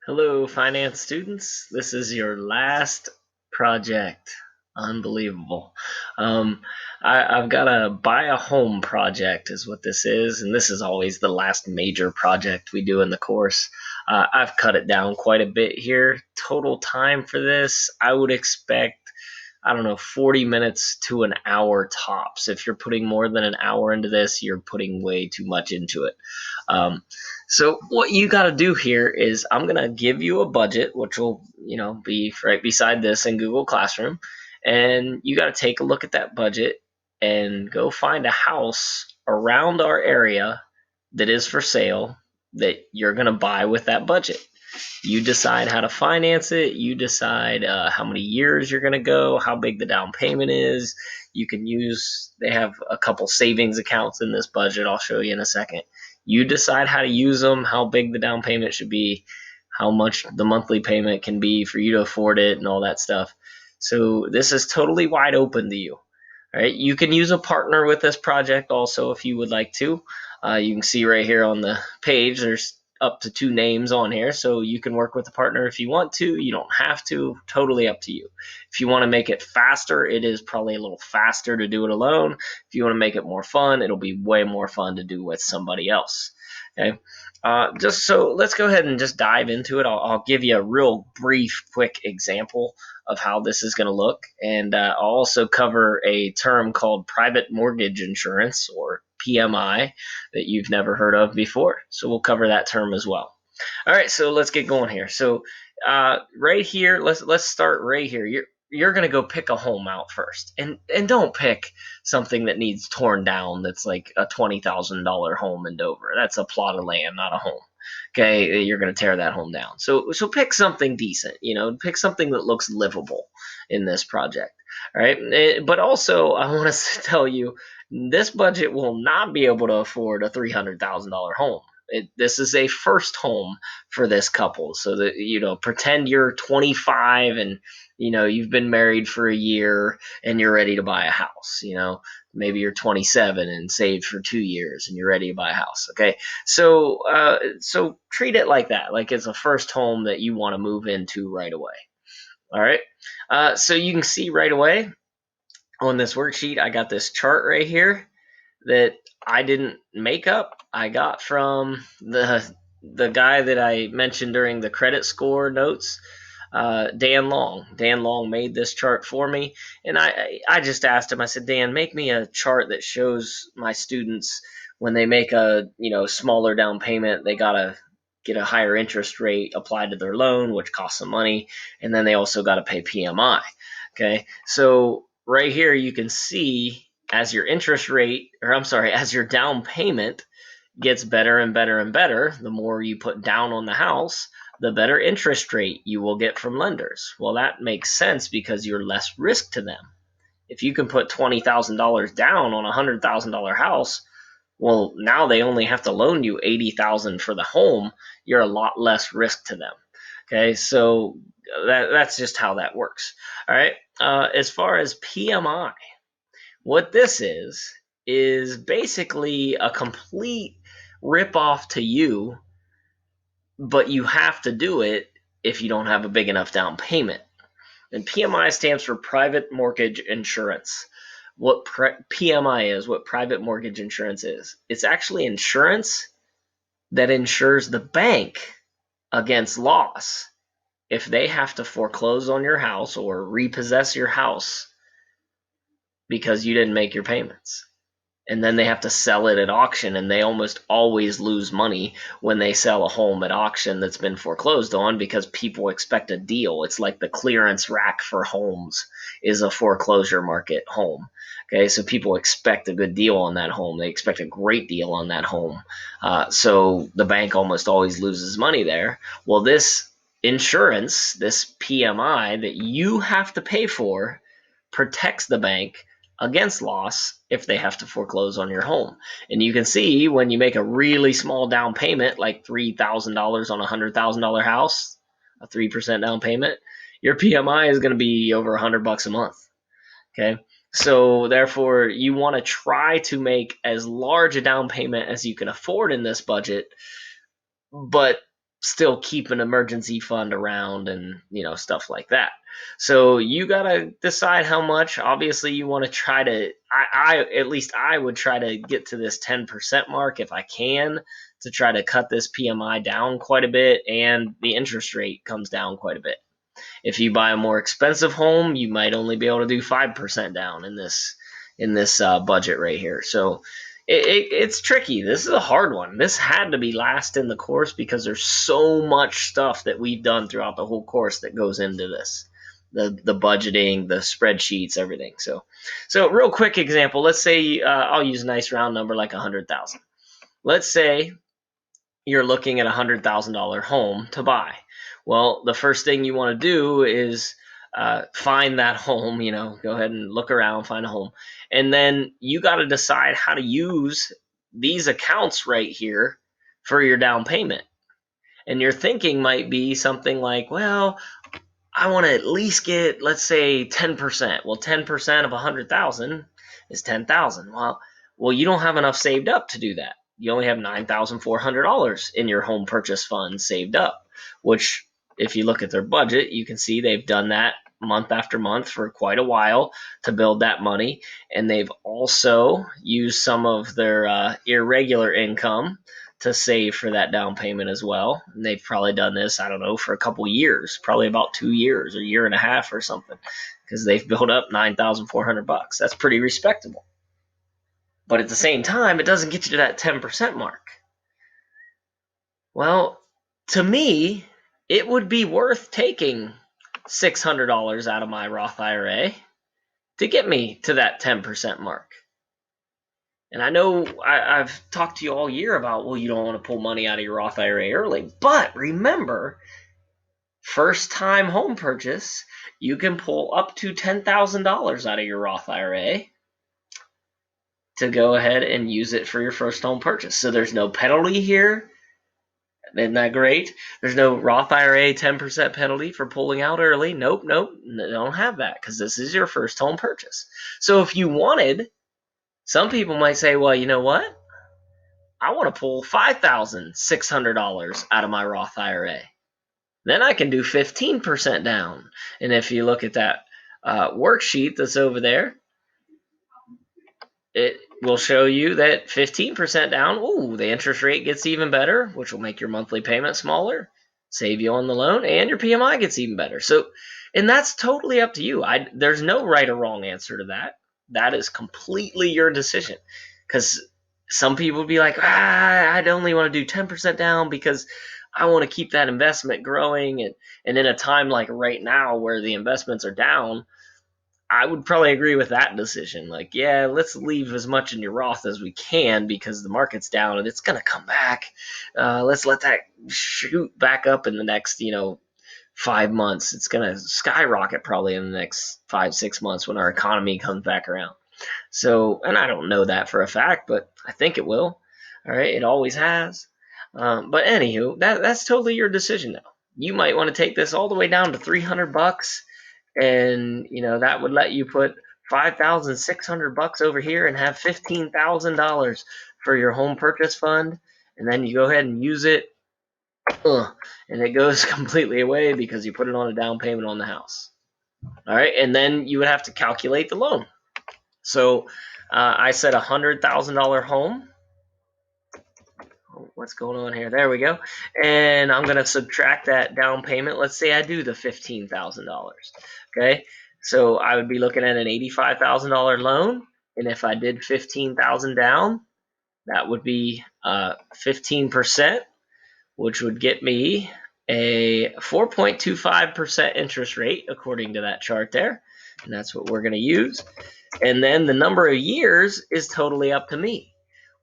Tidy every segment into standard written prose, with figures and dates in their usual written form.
Hello, finance students. This is your last project. Unbelievable. Um, I've got a buy a home project, is what this is, and this is always the last major project we do in the course. I've cut it down quite a bit here. Total time for this, I would expect, I don't know, 40 minutes to an hour tops. If you're putting more than an hour into this, you're putting way too much into it. Um, so what you got to do here is I'm gonna give you a budget, which will be right beside this in Google Classroom, and you got to take a look at that budget and go find a house around our area that is for sale that you're gonna buy with that budget. You decide how to finance it. You decide how many years you're going to go, how big the down payment is. You can use, they have a couple savings accounts in this budget. I'll show you in a second. You decide how to use them, how big the down payment should be, how much the monthly payment can be for you to afford it, and all that stuff. So this is totally wide open to you. All right, you can use a partner with this project also if you would like to. You can see right here on the page, there's up to two names on here, so you can work with a partner if you want to. You don't have to, totally up to you. If you want to make it faster, it is probably a little faster to do it alone. If you want to make it more fun, it'll be way more fun to do with somebody else. Okay, just so let's go ahead and just dive into it. I'll give you a real brief, quick example of how this is going to look, and I'll also cover a term called private mortgage insurance, or PMI, that you've never heard of before. So we'll cover that term as well. All right, so let's get going here. So right here, let's start right here. You're gonna go pick a home out first, and don't pick something that needs torn down. That's like a $20,000 home in Dover. That's a plot of land, not a home. Okay, you're gonna tear that home down. So pick something decent. Pick something that looks livable in this project. All right, but also I want to tell you, this budget will not be able to afford a $300,000 home. This is a first home for this couple. So that, pretend you're 25 and, you've been married for a year and you're ready to buy a house. Maybe you're 27 and saved for 2 years and you're ready to buy a house. Okay. So treat it like that, like it's a first home that you want to move into right away. All right. So you can see right away on this worksheet, I got this chart right here that I didn't make up. I got from the guy that I mentioned during the credit score notes, Dan Long. Dan Long made this chart for me, and I just asked him. I said, Dan, make me a chart that shows my students when they make a smaller down payment, they gotta get a higher interest rate applied to their loan, which costs some money, and then they also got to pay PMI. Okay, so right here you can see as your interest rate, or I'm sorry, as your down payment gets better and better and better, the more you put down on the house, the better interest rate you will get from lenders. Well, that makes sense because you're less risk to them. If you can put $20,000 down on a $100,000 house, well, now they only have to loan you $80,000 for the home. You're a lot less risk to them. Okay, so that's just how that works. All right. As far as PMI, what this is basically a complete rip off to you, but you have to do it if you don't have a big enough down payment. And PMI stands for private mortgage insurance. What PMI is, what private mortgage insurance is, it's actually insurance that insures the bank against loss if they have to foreclose on your house or repossess your house because you didn't make your payments. And then they have to sell it at auction, and they almost always lose money when they sell a home at auction that's been foreclosed on because people expect a deal. It's like the clearance rack for homes is a foreclosure market home. Okay, so people expect a good deal on that home. They expect a great deal on that home. So the bank almost always loses money there. Well, this insurance, this PMI that you have to pay for, protects the bank against loss if they have to foreclose on your home. And you can see when you make a really small down payment, like $3,000 on a $100,000 house, a 3% down payment, your PMI is going to be over $100 a month. Okay. So therefore, you want to try to make as large a down payment as you can afford in this budget, but still keep an emergency fund around and stuff like that. So you gotta decide how much. Obviously, you want to try to. I at least I would try to get to this 10% mark if I can, to try to cut this PMI down quite a bit, and the interest rate comes down quite a bit. If you buy a more expensive home, you might only be able to do 5% down in this budget right here. So it's tricky. This is a hard one. This had to be last in the course because there's so much stuff that we've done throughout the whole course that goes into this. The budgeting, the spreadsheets, everything. So real quick example. Let's say I'll use a nice round number like 100,000. Let's say you're looking at $100,000 home to buy. Well, the first thing you want to do is find that home. Go ahead and look around, find a home, and then you got to decide how to use these accounts right here for your down payment. And your thinking might be something like, well, I want to at least get, let's say, 10%. Well, 10% of 100,000 is 10,000. Well, you don't have enough saved up to do that. You only have $9,400 in your home purchase fund saved up, which, if you look at their budget, you can see they've done that month after month for quite a while to build that money. And they've also used some of their irregular income to save for that down payment as well. And they've probably done this, I don't know, for a couple years, probably about 2 years or a year and a half or something, because they've built up $9,400. That's pretty respectable. But at the same time, it doesn't get you to that 10% mark. Well, to me, it would be worth taking $600 out of my Roth IRA to get me to that 10% mark. And I know I've talked to you all year about, well, you don't want to pull money out of your Roth IRA early. But remember, first time home purchase, you can pull up to $10,000 out of your Roth IRA to go ahead and use it for your first home purchase. So there's no penalty here. Isn't that great? There's no Roth IRA 10% penalty for pulling out early. Nope. Don't have that because this is your first home purchase. So if you wanted, some people might say, well, you know what? I want to pull $5,600 out of my Roth IRA. Then I can do 15% down. And if you look at that worksheet that's over there, it will show you that 15% down, the interest rate gets even better, which will make your monthly payment smaller, save you on the loan, and your PMI gets even better. So, and that's totally up to you. There's no right or wrong answer to that. That is completely your decision. Because some people would be like, I'd only want to do 10% down because I want to keep that investment growing. And in a time like right now where the investments are down, I would probably agree with that decision. Like, yeah, let's leave as much in your Roth as we can because the market's down and it's going to come back. Let's let that shoot back up in the next, 5 months. It's going to skyrocket probably in the next 5-6 months when our economy comes back around. So, and I don't know that for a fact, but I think it will. All right, it always has. But anywho, that's totally your decision now. You might want to take this all the way down to $300, and that would let you put $5,600 over here and have $15,000 for your home purchase fund, and then you go ahead and use it, and it goes completely away because you put it on a down payment on the house. All right, and then you would have to calculate the loan. So I said $100,000 home. What's going on here? There we go. And I'm going to subtract that down payment. Let's say I do the $15,000. Okay. So I would be looking at an $85,000 loan. And if I did 15,000 down, that would be 15%, which would get me a 4.25% interest rate according to that chart there. And that's what we're going to use. And then the number of years is totally up to me.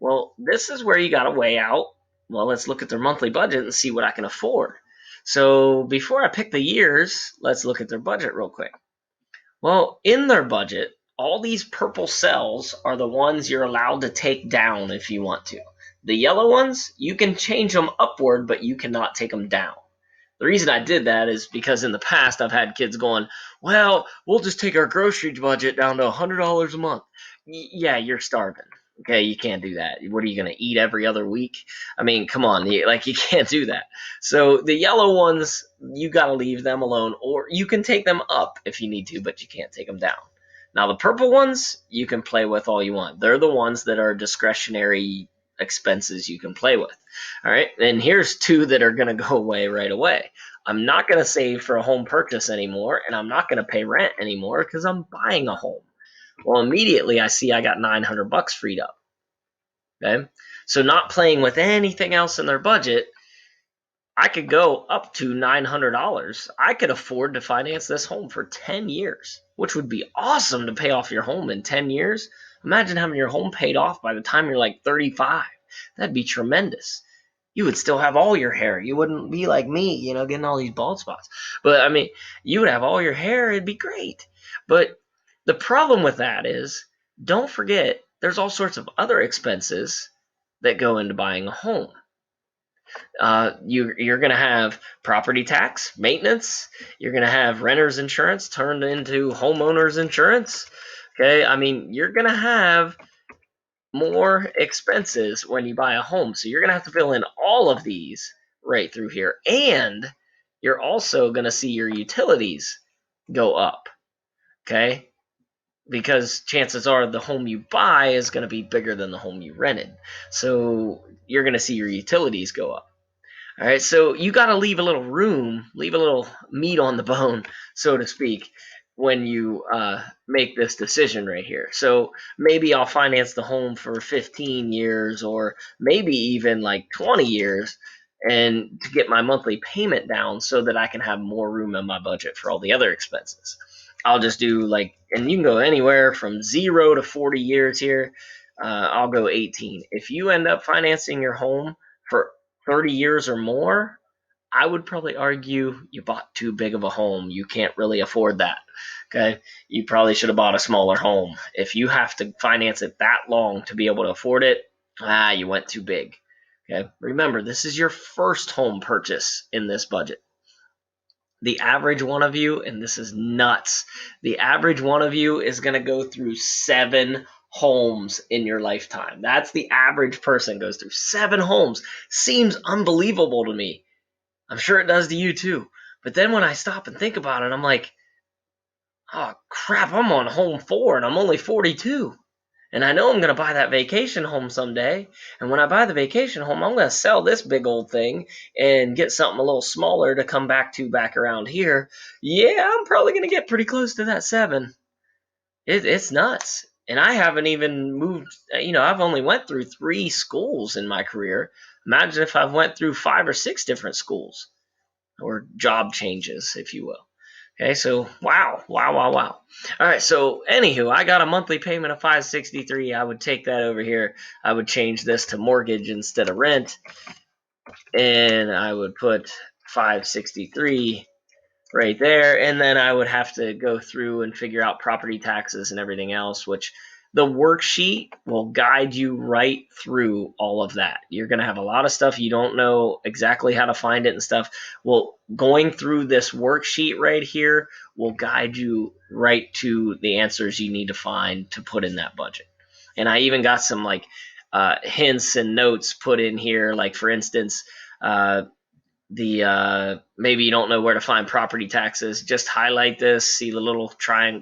Well, this is where you got to weigh out, well, let's look at their monthly budget and see what I can afford. So before I pick the years, let's look at their budget real quick. Well, in their budget, all these purple cells are the ones you're allowed to take down if you want to. The yellow ones, you can change them upward, but you cannot take them down. The reason I did that is because in the past I've had kids going, well, we'll just take our grocery budget down to $100 a month. Yeah, you're starving. Okay, you can't do that. What are you going to eat every other week? I mean, come on, you can't do that. So the yellow ones, you got to leave them alone, or you can take them up if you need to, but you can't take them down. Now the purple ones, you can play with all you want. They're the ones that are discretionary expenses you can play with. All right, and here's two that are going to go away right away. I'm not going to save for a home purchase anymore, and I'm not going to pay rent anymore because I'm buying a home. Well, immediately I see I got 900 bucks freed up. Okay. So not playing with anything else in their budget, I could go up to $900. I could afford to finance this home for 10 years, which would be awesome to pay off your home in 10 years. Imagine having your home paid off by the time you're like 35. That'd be tremendous. You would still have all your hair. You wouldn't be like me, getting all these bald spots. But I mean, you would have all your hair. It'd be great. But the problem with that is, don't forget, there's all sorts of other expenses that go into buying a home. You're going to have property tax, maintenance. You're going to have renter's insurance turned into homeowner's insurance. Okay, I mean, you're going to have more expenses when you buy a home. So you're going to have to fill in all of these right through here. And you're also going to see your utilities go up. Okay, because chances are the home you buy is going to be bigger than the home you rented. So you're going to see your utilities go up. All right, so you got to leave a little room, leave a little meat on the bone, so to speak, when you make this decision right here. So maybe I'll finance the home for 15 years or maybe even like 20 years and to get my monthly payment down so that I can have more room in my budget for all the other expenses. I'll just do like, and you can go anywhere from 0 to 40 years here. I'll go 18. If you end up financing your home for 30 years or more, I would probably argue you bought too big of a home. You can't really afford that. Okay. You probably should have bought a smaller home. If you have to finance it that long to be able to afford it, you went too big. Okay. Remember, this is your first home purchase in this budget. The average one of you, and this is nuts, the average one of you is going to go through 7 homes in your lifetime. That's the average person goes through 7 homes. Seems unbelievable to me. I'm sure it does to you too. But then when I stop and think about it, I'm like, oh crap, I'm on home 4 and I'm only 42. And I know I'm going to buy that vacation home someday. And when I buy the vacation home, I'm going to sell this big old thing and get something a little smaller to come back to back around here. Yeah, I'm probably going to get pretty close to that 7. It's nuts. And I haven't even moved, I've only went through 3 schools in my career. Imagine if I've went through 5 or 6 different schools or job changes, if you will. Okay, so wow, wow, wow, wow. All right, so anywho, I got a monthly payment of 563. I would take that over here. I would change this to mortgage instead of rent, and I would put 563 right there, and then I would have to go through and figure out property taxes and everything else, which the worksheet will guide you right through all of that. You're going to have a lot of stuff you don't know exactly how to find it and stuff. Well, going through this worksheet right here will guide you right to the answers you need to find to put in that budget. And I even got some like hints and notes put in here, like for instance, the maybe you don't know where to find property taxes, just highlight this, see the little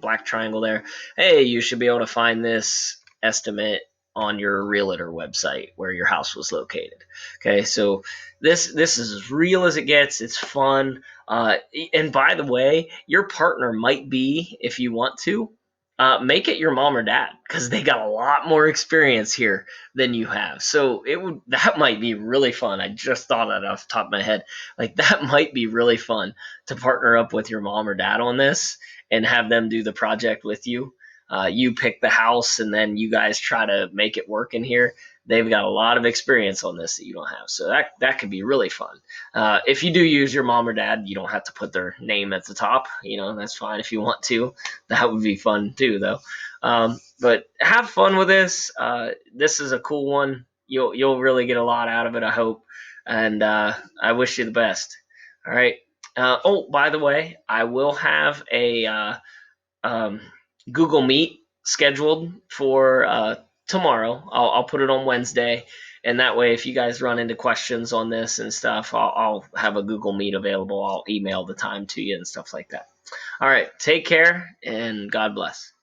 black triangle there. Hey, you should be able to find this estimate on your realtor website where your house was located. Okay, so this is as real as it gets. It's fun. And by the way, your partner might be, if you want to, make it your mom or dad because they got a lot more experience here than you have. So that might be really fun. I just thought of that off the top of my head. Like that might be really fun to partner up with your mom or dad on this and have them do the project with you. You pick the house and then you guys try to make it work in here. They've got a lot of experience on this that you don't have, so that could be really fun. If you do use your mom or dad, you don't have to put their name at the top. That's fine if you want to. That would be fun too, though. But have fun with this. This is a cool one. You'll really get a lot out of it, I hope, and I wish you the best. All right. Oh, by the way, I will have a um, Google Meet scheduled for tomorrow. I'll put it on Wednesday, and that way, if you guys run into questions on this and stuff, I'll have a Google Meet available. I'll email the time to you and stuff like that. All right, take care, and God bless.